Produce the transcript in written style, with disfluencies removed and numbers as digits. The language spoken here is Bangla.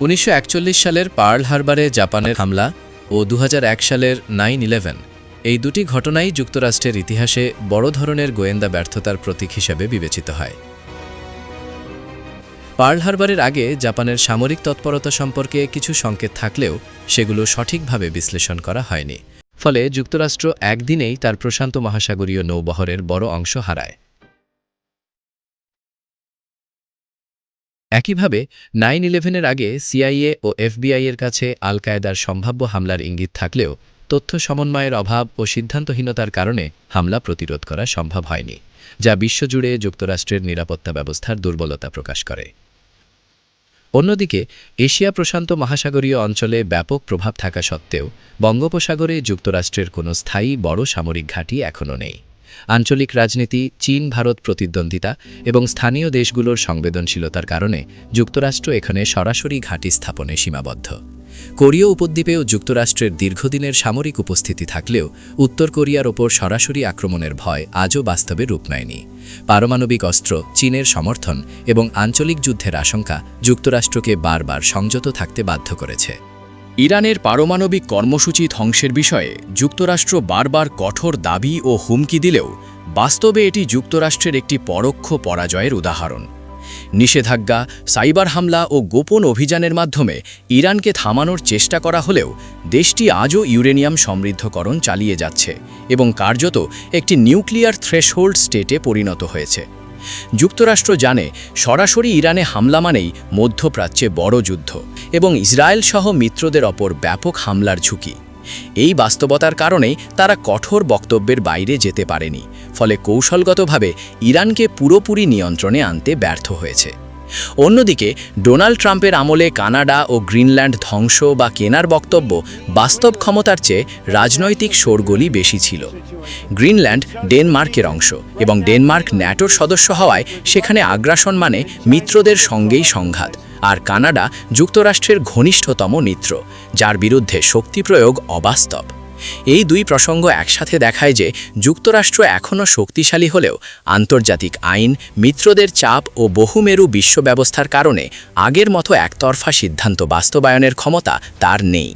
1941 সালের পার্ল হারবারে জাপানের হামলা ও 2001 সালের 9/11 এই দুটি ঘটনাই যুক্তরাষ্ট্রের ইতিহাসে বড় ধরনের গোয়েন্দা ব্যর্থতার প্রতীক হিসেবে বিবেচিত হয়। পার্ল হারবারের আগে জাপানের সামরিক তৎপরতা সম্পর্কে কিছু সংকেত থাকলেও সেগুলো সঠিকভাবে বিশ্লেষণ করা হয়নি। ফলে যুক্তরাষ্ট্র একদিনেই তার প্রশান্ত মহাসাগরীয় নৌবহরের বড় অংশ হারায়। একইভাবে 9/11-এর আগে সিআইএ ও এফবিআই-এর কাছে আল কায়েদার সম্ভাব্য হামলার ইঙ্গিত থাকলেও তথ্য সমন্বয়ের অভাব ও সিদ্ধান্তহীনতার কারণে হামলা প্রতিরোধ করা সম্ভব হয়নি, যা বিশ্বজুড়ে যুক্তরাষ্ট্রের নিরাপত্তা ব্যবস্থার দুর্বলতা প্রকাশ করে। অন্যদিকে এশিয়া প্রশান্ত মহাসাগরীয় অঞ্চলে ব্যাপক প্রভাব থাকা সত্ত্বেও বঙ্গোপসাগরে যুক্তরাষ্ট্রের কোনো স্থায়ী বড় সামরিক ঘাঁটি এখনও নেই। আঞ্চলিক রাজনীতি, চীন-ভারত প্রতিদ্বন্দ্বিতা এবং স্থানীয় দেশগুলোর সংবেদনশীলতার কারণে যুক্তরাষ্ট্র এখানে সরাসরি ঘাঁটি স্থাপনে সীমাবদ্ধ। কোরীয় উপদ্বীপেও যুক্তরাষ্ট্রের দীর্ঘদিনের সামরিক উপস্থিতি থাকলেও উত্তর কোরিয়ার ওপর সরাসরি আক্রমণের ভয় আজও বাস্তবে রূপ নেয়নি। পারমাণবিক অস্ত্র, চীনের সমর্থন এবং আঞ্চলিক যুদ্ধের আশঙ্কা যুক্তরাষ্ট্রকে বারবার সংযত থাকতে বাধ্য করেছে। ইরানের পারমাণবিক কর্মসূচি ধ্বংসের বিষয়ে যুক্তরাষ্ট্র বারবার কঠোর দাবি ও হুমকি দিলেও বাস্তবে এটি যুক্তরাষ্ট্রের একটি পরোক্ষ পরাজয়ের উদাহরণ। নিষেধাজ্ঞা, সাইবার হামলা ও গোপন অভিযানের মাধ্যমে ইরানকে থামানোর চেষ্টা করা হলেও দেশটি আজও ইউরেনিয়াম সমৃদ্ধকরণ চালিয়ে যাচ্ছে এবং কার্যত একটি নিউক্লিয়ার থ্রেশহোল্ড স্টেটে পরিণত হয়েছে। যুক্তরাষ্ট্র জানে সরাসরি ইরানে হামলা মানেই মধ্যপ্রাচ্যে বড় যুদ্ধ এবং ইসরায়েল সহ মিত্রদের ওপর ব্যাপক হামলার ঝুঁকি। এই বাস্তবতার কারণেই তারা কঠোর বক্তব্যের বাইরে যেতে পারেনি, ফলে কৌশলগতভাবে ইরানকে পুরোপুরি নিয়ন্ত্রণে আনতে ব্যর্থ হয়েছে। অন্যদিকে ডোনাল্ড ট্রাম্পের আমলে কানাডা ও গ্রিনল্যান্ড ধ্বংস বা কেনার বক্তব্য বাস্তব ক্ষমতার চেয়ে রাজনৈতিক শোরগোলই বেশি ছিল। গ্রিনল্যান্ড ডেনমার্কের অংশ এবং ডেনমার্ক ন্যাটোর সদস্য হওয়ায় সেখানে আগ্রাসন মানে মিত্রদের সঙ্গেই সংঘাত, আর কানাডা যুক্তরাষ্ট্রের ঘনিষ্ঠতম মিত্র, যার বিরুদ্ধে শক্তি প্রয়োগ অবাস্তব। এই দুই প্রসঙ্গ একসাথে দেখায় যে যুক্তরাষ্ট্র এখনও শক্তিশালী হলেও আন্তর্জাতিক আইন, মিত্রদের চাপ ও বহুমেরু বিশ্ব ব্যবস্থার কারণে আগের মতো একতরফা সিদ্ধান্ত বাস্তবায়নের ক্ষমতা তার নেই।